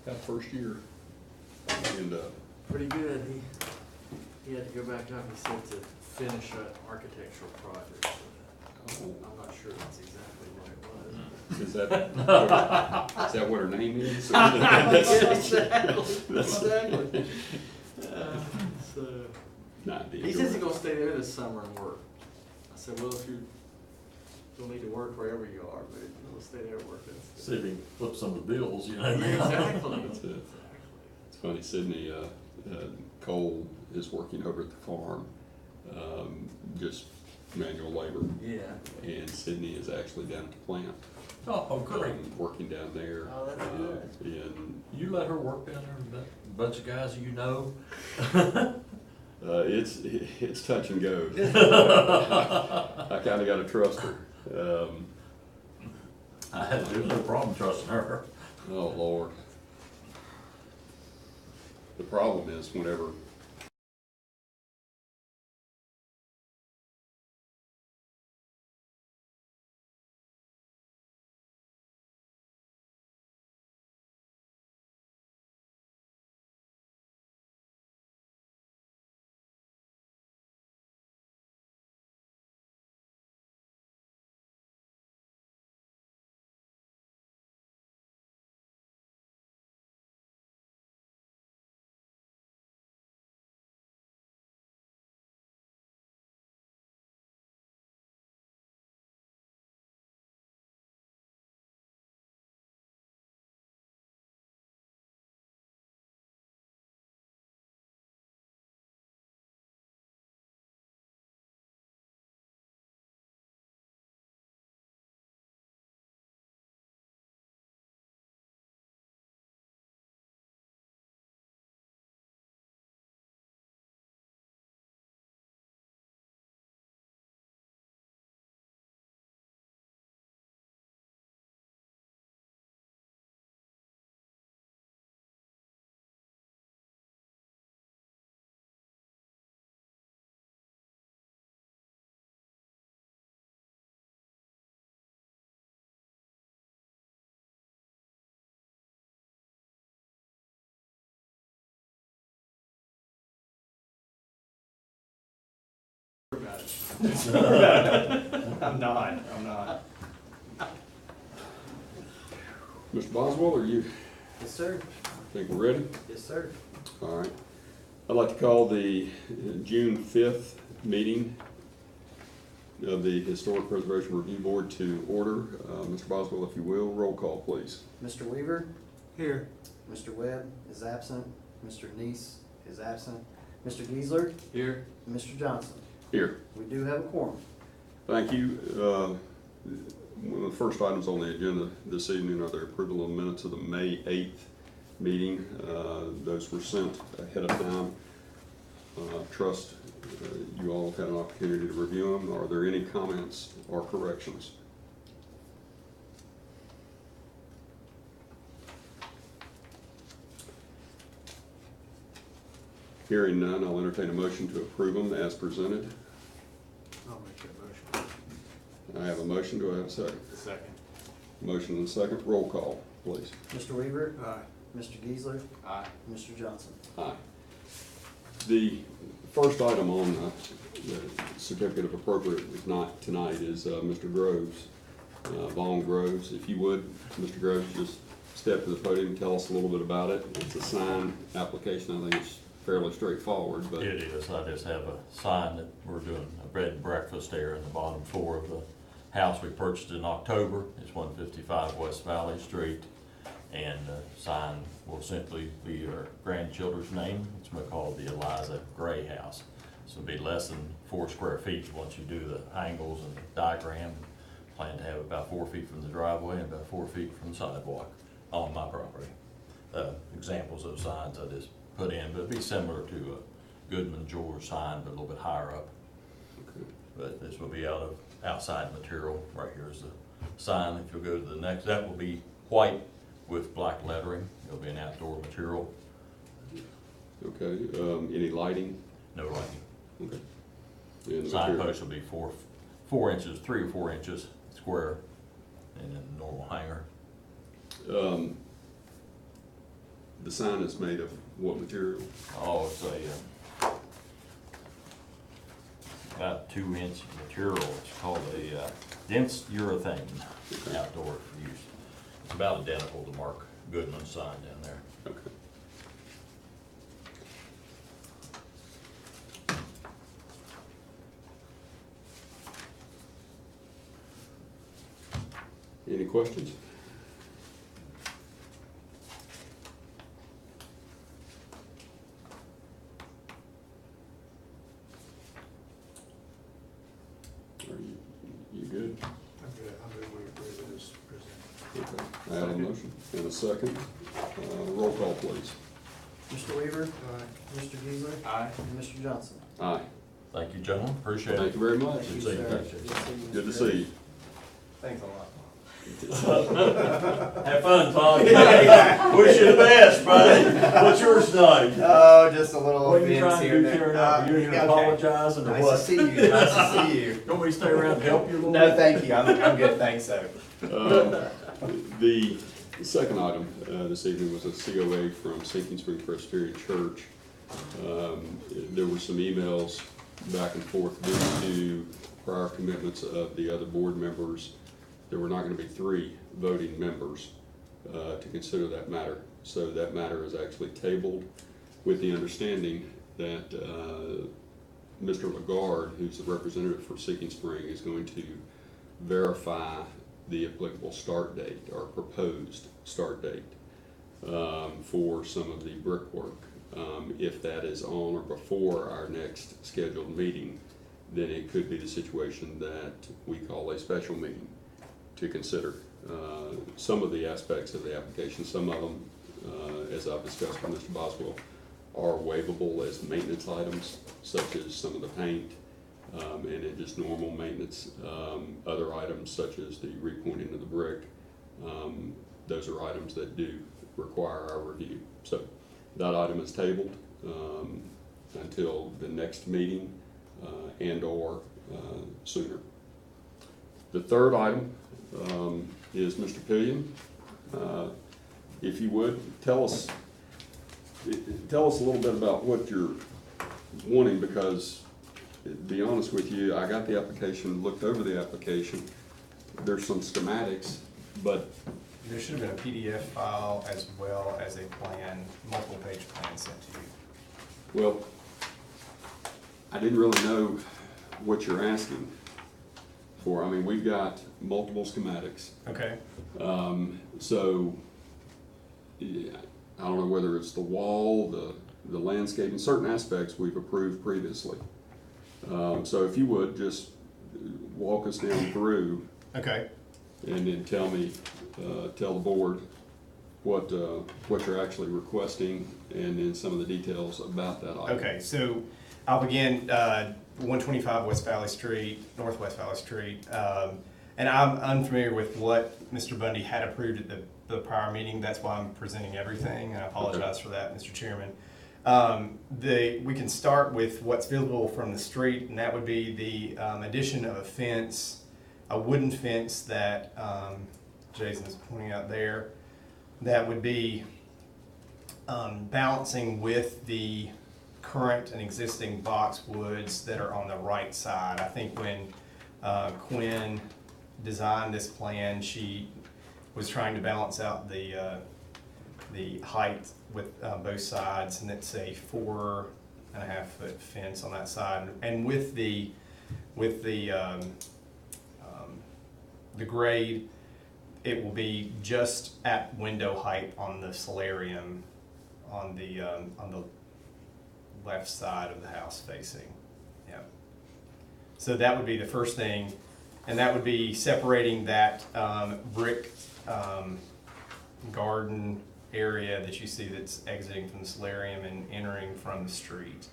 That first year. And, Pretty good. He had to go back up, he said, to finish an architectural project. So I'm not sure that's exactly what it was. is that what her name is? Yeah, exactly. Exactly. So, Not the. he says he's gonna stay there this summer and work. I said, well, if you'll need to work wherever you are, but if you'll stay there and work, that's See if he can flip some of the bills, you know? Exactly. That's it. It's funny, Sydney, Cole is working over at the farm, just manual labor. Yeah. And Sydney is actually down at the plant. Oh, great. Working down there. Oh, that's good. And, You let her work down there with a bunch of guys you know? it's touch and go. I kinda gotta trust her. There's no problem trusting her. Oh, Lord. The problem is whenever About it. I'm not. Mr. Boswell, are you, Yes, sir. think we're ready? Yes, sir. All right. I'd like to call the June 5th meeting of the Historic Preservation Review Board to order. Mr. Boswell, if you will, roll call, please. Mr. Weaver, Here. Mr. Webb is absent, Mr. Neese is absent, Mr. Geisler, Here. and Mr. Johnson. Here. We do have a quorum. Thank you. One of the first items on the agenda this evening are the approval of minutes of the May 8th meeting. Those were sent ahead of time. Trust you all have had an opportunity to review them. Are there any comments or corrections? Hearing none, I'll entertain a motion to approve them as presented. I'll make that motion. I have a motion. Do I have a second? Second. Motion and second. Roll call, please. Mr. Weaver, Aye. Mr. Geisler, Aye. and Mr. Johnson. Aye. The first item on the certificate of appropriate is not tonight is Mr. Groves, Vaughn Groves. If you would, Mr. Groves, just step to the podium and tell us a little bit about it. It's a sign application. I think it's fairly straightforward, but It is. I just have a sign that we're doing a bed and breakfast there in the bottom floor of the house we purchased in October. It's 155 West Valley Street. And the sign will simply be our grandchildren's name. It's called the Eliza Gray House. So it'll be less than 4 square feet once you do the angles and the diagram. Plan to have about 4 feet from the driveway and about 4 feet from the sidewalk on my property. Examples of signs I just put in, but it'd be similar to a Goodman George sign, but a little bit higher up. okay. But this will be out of outside material. Right here is the sign. If you'll go to the next, that will be white with black lettering. It'll be an outdoor material. Okay, any lighting? No lighting. Okay. And the Signpost will be 4 inches, 3 or 4 inches square, and then normal hanger. sign is made of what material? Oh, it's about 2-inch material. It's called a dense urethane outdoor use. It's about identical to Mark Goodman's sign down there. Okay. Any questions? Are you good? I'm good, we approve it as presented. Okay. I have a motion and a second. Roll call, please. Mr. Weaver? Mr. Geisler? Aye. And Mr. Johnson? Aye. Thank you, gentlemen. Appreciate Thank it. you very much. Good to see you. sir. Thanks, Jason. Good to see you. Thanks a lot. Have fun, Todd. Wish you the best, buddy. What's yours tonight? Oh, just a little What are you offense trying to here and do, there. tearing up? You Okay. here apologizing or Nice what? to see you, nice to see you. You want me to stay around and help you a little No, bit? thank you, I'm good, thanks, so. The second item this evening was a COA from Sinking Spring Presbyterian Church. There were some emails back and forth due to prior commitments of the other board members. There were not going to be 3 voting members to consider that matter. So that matter is actually tabled with the understanding that Mr. Lagarde, who's the representative for Sinking Spring, is going to verify the applicable start date or proposed start date for some of the brickwork. If that is on or before our next scheduled meeting, then it could be the situation that we call a special meeting to consider some of the aspects of the application. Some of them, as I've discussed with Mr. Boswell, are waivable as maintenance items, such as some of the paint, and then just normal maintenance. Other items such as the repointing of the brick, those are items that do require our review. So that item is tabled until the next meeting and or sooner. The third item is Mr. Pillion. If you would, tell us a little bit about what you're wanting, because to be honest with you, I got the application, looked over the application. There's some schematics, but There should have been a PDF file as well as a plan, multiple page plan sent to you. well, I didn't really know what you're asking for. I mean, we've got multiple schematics. Okay. So yeah, I don't know whether it's the wall, the landscaping, certain aspects we've approved previously. So if you would, just walk us down through Okay. and then tell the board what you're actually requesting, and then some of the details about that item. Okay, so I'll begin 125 West Valley Street, Northwest Valley Street. And I'm unfamiliar with what Mr. Bundy had approved at the prior meeting. That's why I'm presenting everything, and I apologize for that, Mr. Chairman. We can start with what's visible from the street, and that would be the addition of a fence, a wooden fence that Jason's pointing out there, that would be balancing with the current and existing boxwoods that are on the right side. I think when Quinn designed this plan, she was trying to balance out the height with both sides, and it's a 4.5 foot fence on that side. And with the grade, it will be just at window height on the solarium on the left side of the house facing. Yeah. So that would be the first thing, and that would be separating that brick garden area that you see that's exiting from the solarium and entering from the street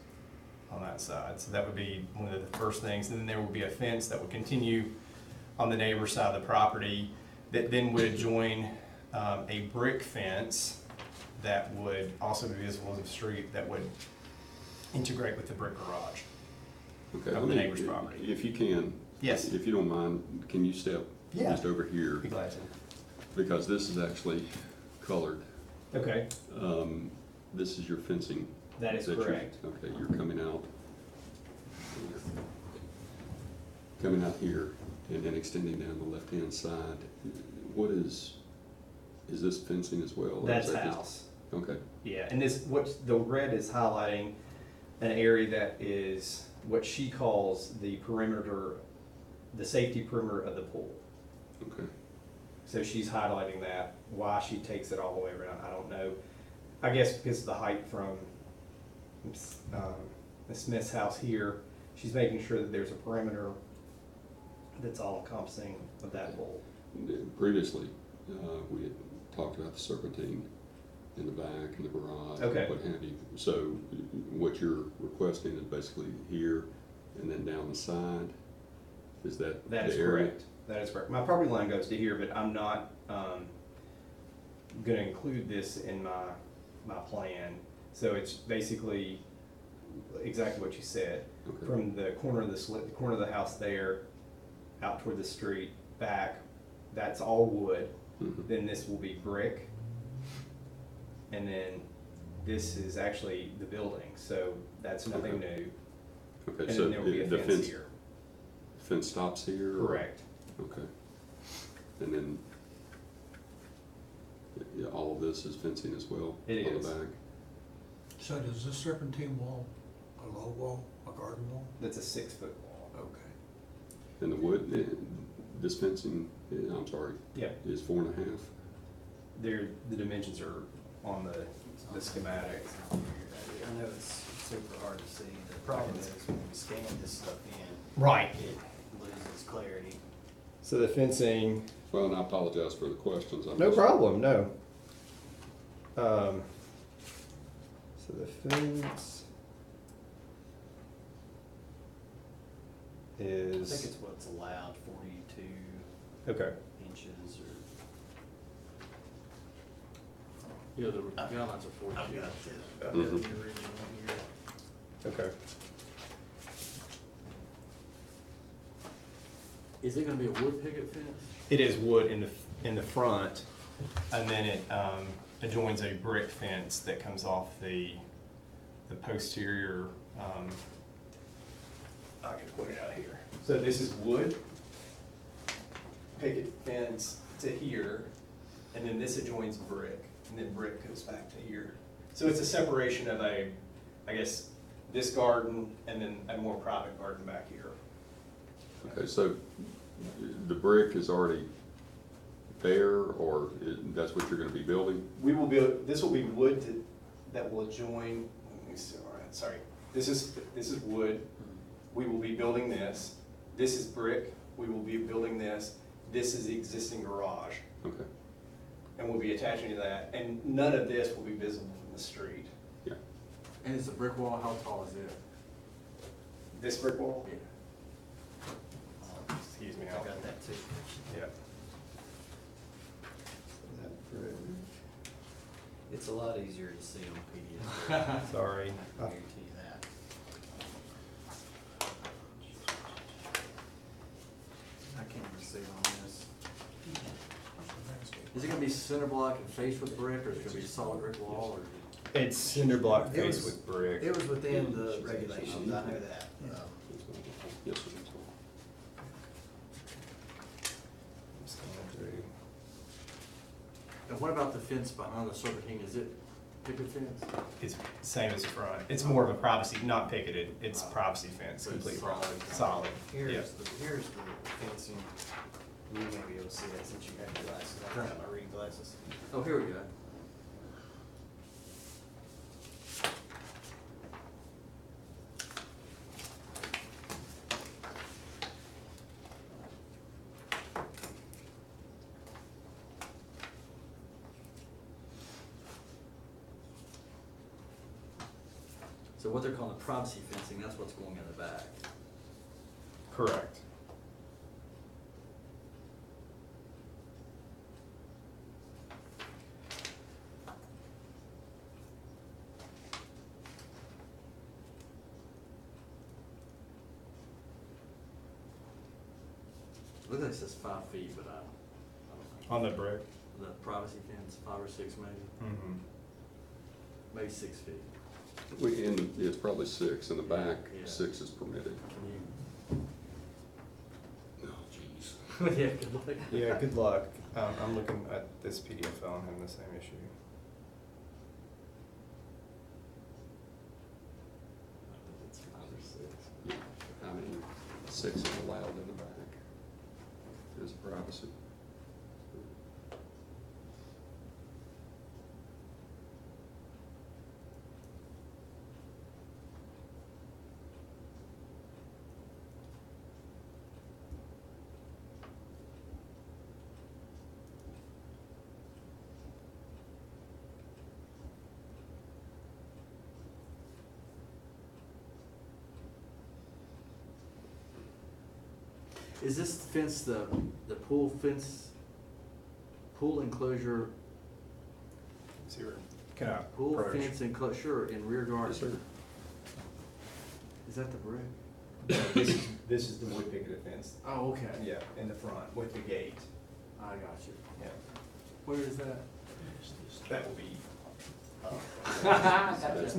on that side. So that would be one of the first things. And then there would be a fence that would continue on the neighbor side of the property that then would join a brick fence that would also be visible to the street, that would integrate with the brick garage Okay, of the neighbor's property. If you can. Yes. If you don't mind, can you step Yeah. just over here? Be glad to. Because this is actually colored Okay, This is your fencing. that is you're- correct. Okay, you're coming out. Coming out here and then extending down the left-hand side. What is this fencing as well? or is That's that just- house. Okay, Yeah, and this, the red is highlighting an area that is what she calls the perimeter, the safety perimeter of the pool. okay. So she's highlighting that. Why she takes it all the way around, I don't know. I guess because of the height from the Smith's house here, she's making sure that there's a perimeter that's all encompassing of that pool. Previously, we had talked about the serpentine in the back and the garage. Okay. And what have you. So what you're requesting is basically here and then down the side? Is that That the is area? correct. That is correct. My property line goes to here, but I'm not, gonna include this in my plan. So it's basically exactly what you said. Okay. From the corner of the corner of the house there, out toward the street, back, that's all wood. Mhm. Then this will be brick. And then this is actually the building, so that's nothing Okay. new. Okay, And so then there will be a the fence here. fence stops here? or- Correct. Okay. And then, yeah, all of this is fencing as well? It On is. the back? So does this serpentine wall, a low wall, a garden wall? That's a 6-foot wall. Okay. And the wood, this fencing, I'm sorry, Yeah, is 4.5? the dimensions are on the schematic. I know it's super hard to see. The problem is when we scan this stuff in, Right. it loses clarity. So the fencing, Well, and I apologize for the questions. I'm no just- problem, no. So the fence I think is, it's what's allowed, 42 okay, inches or. Yeah, the guidelines are 42. I've got the Mhm. original here. okay. Is it gonna be a wood picket fence? It is wood in the front, and then it adjoins a brick fence that comes off the posterior. I can put it out here. So this is wood picket fence to here, and then this adjoins brick, and then brick goes back to here. So it's a separation of I guess, this garden and then a more private garden back here. Okay, so the brick is already there, or that's what you're gonna be building? We will build, this will be wood that will adjoin, let me see, all right, sorry. This is wood, we will be building this. This is brick, we will be building this. This is the existing garage, Okay, and we'll be attaching to that. And none of this will be visible from the street. yeah. And it's a brick wall, how tall is it? This brick wall? Yeah. Excuse me, I got that too. Yeah. It's a lot easier to see on PDF. Sorry. I guarantee you that. I can't even see on this. Is it gonna be cinder block and face with brick, or is it gonna be solid brick wall, or? It's cinder block It face was- with brick. It was within the regulations, I know that. Yes, sir. Just going through. And what about the fence behind the serpentine, is it picket fence? It's same as front. It's more of a privacy, not picketed, it's privacy fence, So it's complete solid. solid. Yeah. Here's the fencing. You may be able to see that since you got your glasses. I got my reading glasses. Oh, here we go. So what they're calling privacy fencing, that's what's going in the back. Correct. Looks like it says 5 feet, but I don't know. On the brick? the privacy fence, 5 or 6 maybe, Mhm. maybe 6 feet. It's probably 6, in the back, Yeah. 6 is permitted. Can Oh, jeez. you? Yeah, good luck. Yeah, good luck. I'm looking at this PDF file, I'm having the same issue. I think it's 5 or 6. Yeah, I mean, 6 is allowed in the back. There's privacy. Is this fence the pool fence, pool enclosure, See where, can I pool approach? fence enclosure in rear yard? Yes, sir. Is that the brick? This is the wood picket fence. Oh, okay. Yeah, in the front with the gate. I got you. Yeah, Where is that? that will be, That's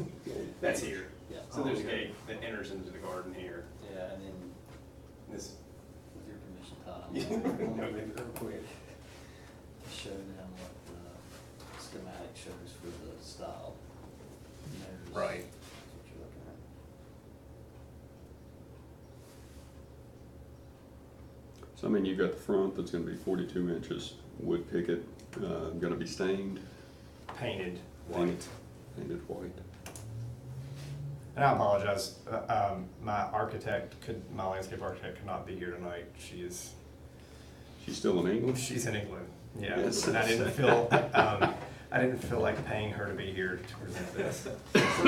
that's here. Yeah. So there's a okay. gate that enters into the garden here. Yeah, and then This, with your permission, Todd, I'm Yeah. gonna move real quick to show them what the schematic shows for the style. And there's- Right. That's what you're looking at. So I mean, you've got the front that's gonna be 42 inches, wood picket, gonna be stained, painted Painted. white. painted white. And I apologize, my landscape architect could not be here tonight. She's She's still in England? in England, yeah. Yes. And I didn't feel like paying her to be here to present this. So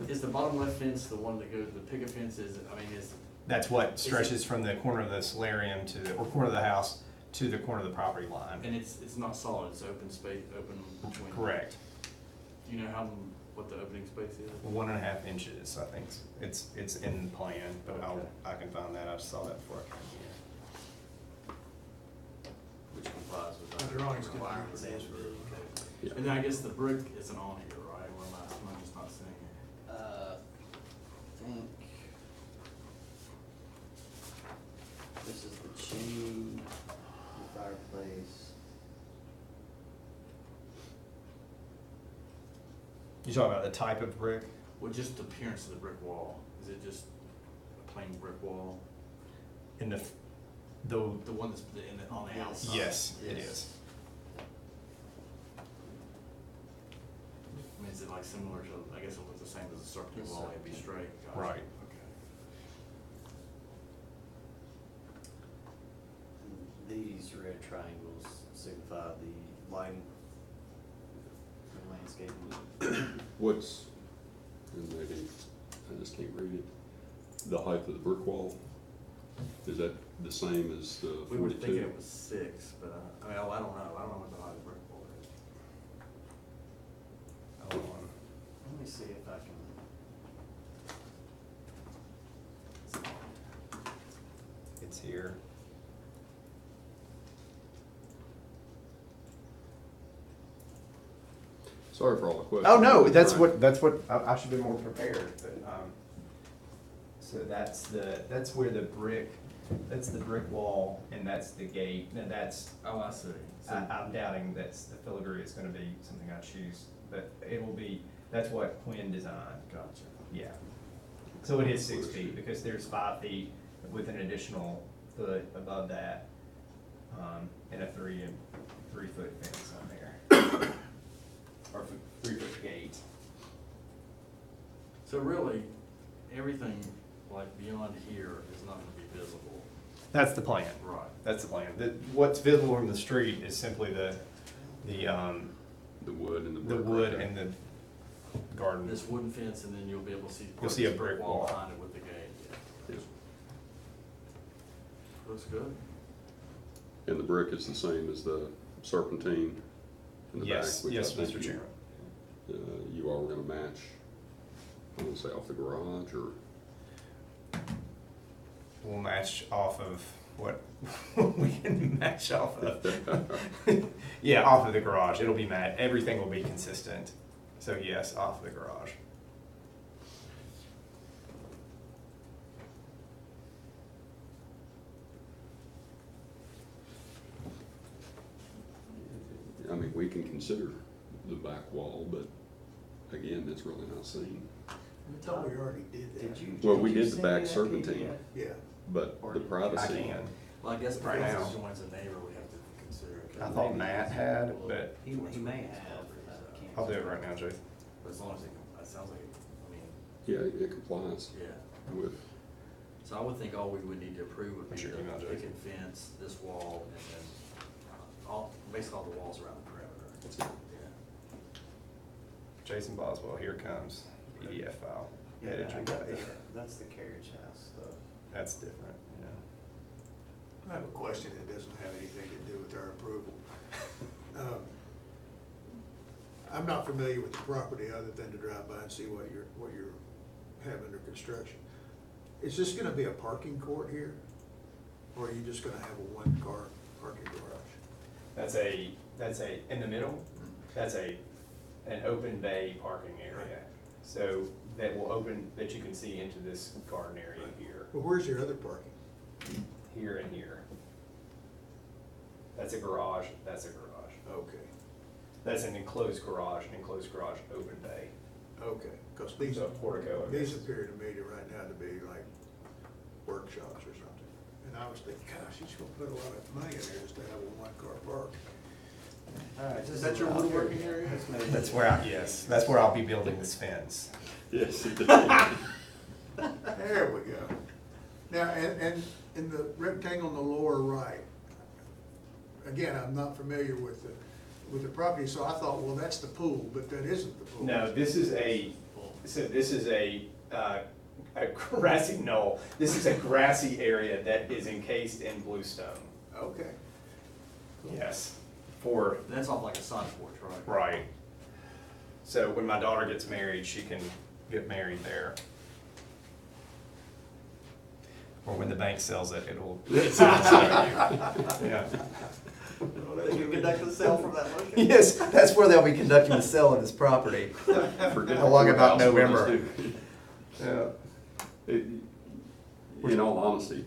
is the bottom left fence the one that goes, the picket fence is, I mean, is, That's what stretches from the corner of the solarium to the, or corner of the house to the corner of the property line. and it's not solid, it's open space, open between? Correct. Do you know what the opening space is? 1.5 inches, I think. It's in the plan, but Okay. I can find that. I just saw that before I came here. Which complies with The our drawings do. requirements and for the code. Yeah. And then I guess the brick isn't on here, right? Or am I just not seeing it? I think this is the chimney, the fireplace. You talking about the type of brick? Well, just the appearance of the brick wall. Is it just a plain brick wall? In the The one that's on the Yes. outside? yes, it Yes. is. I mean, is it like similar to, I guess it looks the same as a circular Yes, wall, sir. it'd be straight? Gotcha. Right. Okay. And these red triangles signify the lighting and landscaping. What's, and maybe, I just can't read it, the height of the brick wall, is that the same as the 42? We were thinking it was 6, but I mean, I don't know what the height of the brick wall is. Hold on. Let me see if I can. It's here. Sorry for all the questions. Oh, no, Right. that's what, I should be more prepared, but, so that's where the brick, that's the brick wall, and that's the gate, and that's, Oh, I see. So, I'm doubting that's, the filigree is gonna be something I choose, but it will be, that's what Quinn designed. gotcha. Yeah. So it is 6 feet, because there's 5 feet with an additional foot above that, and a 3-foot fence on there. Or 3-foot gate. So really, everything like beyond here is not gonna be visible. That's the plan. Right. That's the plan. What's visible from the street is simply the The wood and the the brick. wood right and the garden. This wooden fence, and then you'll be able to see. You'll see a brick wall. Behind it with the gate. there. Looks good. And the brick is the same as the serpentine in the back? Yes, which I yes, think Mr. you- Chairman. You all were gonna match, I don't say off the garage, or, We'll match off of what we can match off of. Yeah, off of the garage. It'll be everything will be consistent. So yes, off of the garage. I mean, we can consider the back wall, but again, that's really not seen. I thought we already did that. Did you? Well, we you did the send back me that serpentine. PDF? Yeah. But Or the I I privacy, can. Well, I guess Right because now. it joins a neighbor, we have to consider it. I thought Matt had, but He may have, but I can't. I'll do it right now, Jason. But as long as it sounds like, I mean, yeah, it complies yeah. with, So I would think all we would need to approve would be What's your email, the Jason? picket fence, this wall, and then basically all the walls around the perimeter. that's it. Yeah. Jason Boswell, here it comes. PDF file. Yeah, Edit I your got day. that's the carriage house stuff. That's different, yeah. I have a question that doesn't have anything to do with our approval. I'm not familiar with the property other than to drive by and see what you're have under construction. Is this gonna be a parking court here? Or are you just gonna have a one-car parking garage? In the middle, that's an open bay parking area. So that will open, that you can see into this garden area here, Well, where's your other parking? here and here. That's a garage, that's a garage. Okay, That's an enclosed garage, open bay. okay, because these, So portico. these appear to me right now to be like workshops or something. And I was thinking, gosh, he's gonna put a lot of money in there just to have a one-car park. Is that your woodworking area? That's where yes, that's where I'll be building this fence. Yes, it does. There we go. Now, and in the rectangle on the lower right, again, I'm not familiar with the property, so I thought, well, that's the pool, but that isn't the pool. No, this is a grassy knoll. This is a grassy area that is encased in bluestone. Okay, Yes, for, That's off like a side porch, right? right. So when my daughter gets married, she can get married there. Or when the bank sells it, it'll. Yeah. They can conduct the sale from that location? Yes, that's where they'll be conducting the sale of this property. Forget How long the about courthouse, we'll November? just do- Yeah. In all honesty,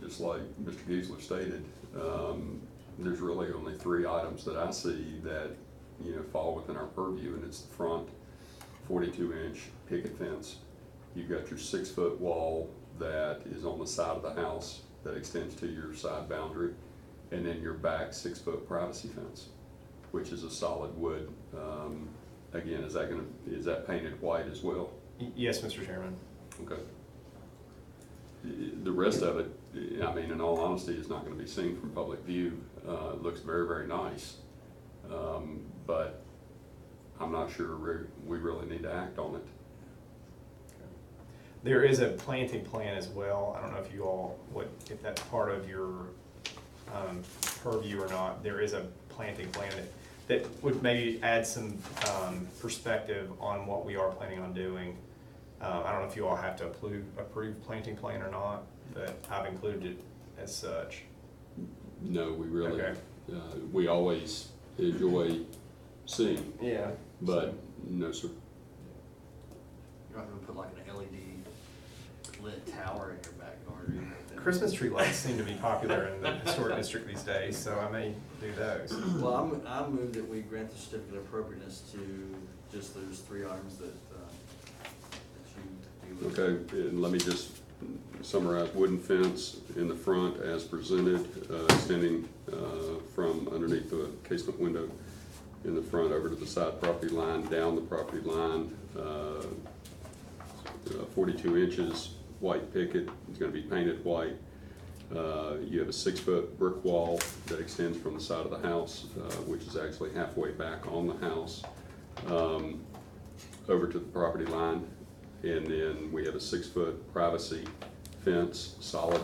just like Mr. Geisler stated, there's really only 3 items that I see that, fall within our purview, and it's the front 42-inch picket fence. You've got your 6-foot wall that is on the side of the house that extends to your side boundary, and then your back 6-foot privacy fence, which is a solid wood. Again, is that painted white as well? Yes, Mr. Chairman. Okay. The rest of it, I mean, in all honesty, is not gonna be seen from public view. It looks very, very nice. But I'm not sure we really need to act on it. There is a planting plan as well. I don't know if you all, if that's part of your purview or not. There is a planting plan that would maybe add some perspective on what we are planning on doing. I don't know if you all have to approve planting plan or not, but I've included it as such. No, we really, Okay. we always enjoy seeing, Yeah. but no, sir. You're not gonna put like an LED lit tower in your back garden or anything? Christmas tree lights seem to be popular in the historic district these days, so I may do those. Well, I move that we grant the certificate of appropriateness to just those 3 items that you do. Okay, and let me just summarize. Wooden fence in the front as presented, extending from underneath the casement window in the front over to the side property line, down the property line, 42 inches, white picket, it's gonna be painted white. You have a 6-foot brick wall that extends from the side of the house, which is actually halfway back on the house, over to the property line. And then we have a 6-foot privacy fence, solid,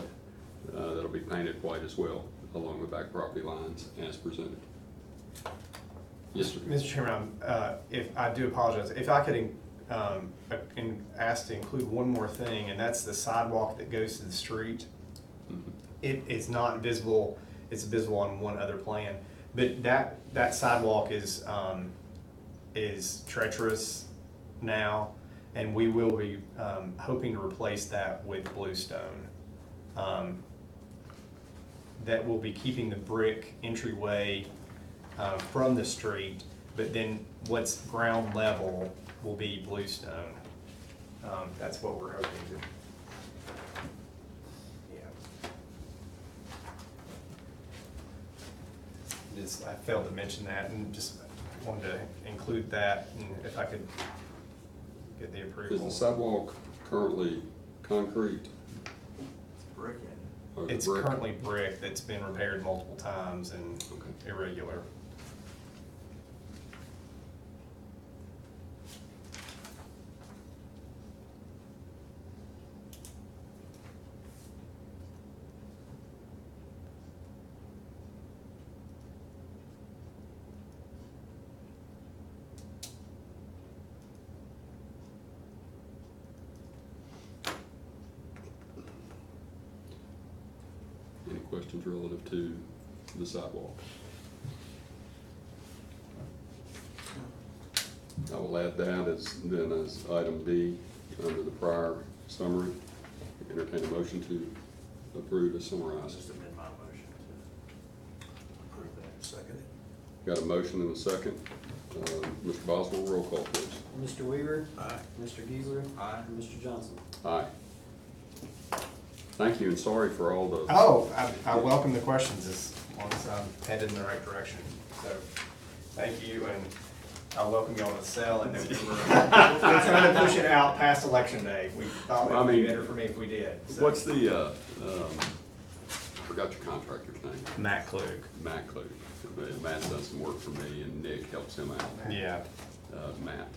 that'll be painted white as well, along the back property lines as presented. Yes, sir. Mr. Chairman, if I do apologize, if I could ask to include one more thing, and that's the sidewalk that goes to the street. Mhm. it is not visible, it's visible on one other plan. But that sidewalk is treacherous now, and we will be hoping to replace that with bluestone. That will be keeping the brick entryway from the street, but then what's ground level will be bluestone. That's what we're hoping to. Yeah. Just, I failed to mention that, and just wanted to include that, and if I could get the Is approval. the sidewalk currently concrete? It's brick in. Or is it It's brick? currently brick that's been repaired multiple times and Okay. irregular. Any questions relative to the sidewalk? I will add that as item B under the prior summary. Entertain a motion to approve as I'll summarized. just amend my motion to approve that. Second. Got a motion and a second. Mr. Boswell, roll call please. Mr. Weaver? Aye. Mr. Giesler? Aye. And Mr. Johnson? Aye. Thank you and sorry for all the. Oh, I welcome the questions as long as I'm headed in the right direction. So, thank you, and I welcome you on the cell in November. We're trying to push it out past election day. We thought it would be better for me if we did. So. What's the, I forgot your contractor's name. Matt Klug. Matt Klug. Matt's done some work for me and Nick helps him out. Yeah. Matt.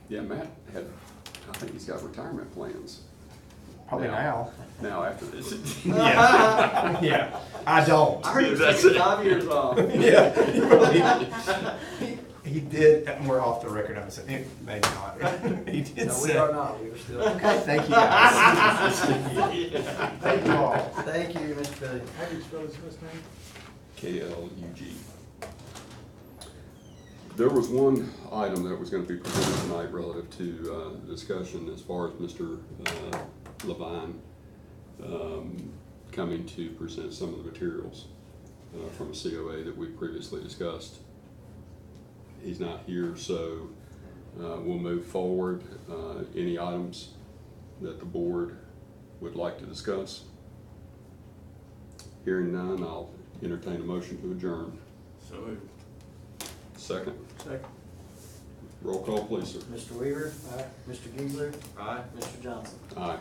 Yeah, Matt had, I think he's got retirement plans. Probably now. Now after this. Yeah. Yeah. I don't. I heard he was That's taking it. 5 years off. Yeah. He did, and we're off the record, I'm saying, maybe not. He did No, say. we are not, we are still. Okay, thank you guys. Thank you all. Thank you, Mr. Billy. How do you spell his first name? KLUG. There was one item that was gonna be presented tonight relative to, discussion as far as Mr. Levine, coming to present some of the materials, from a COA that we previously discussed. He's not here, so, we'll move forward. Any items that the board would like to discuss? Hearing none, I'll entertain a motion to adjourn. So moved. Second, Second. roll call please, sir. Mr. Weaver? Aye. Mr. Giesler? Aye. Mr. Johnson? Aye.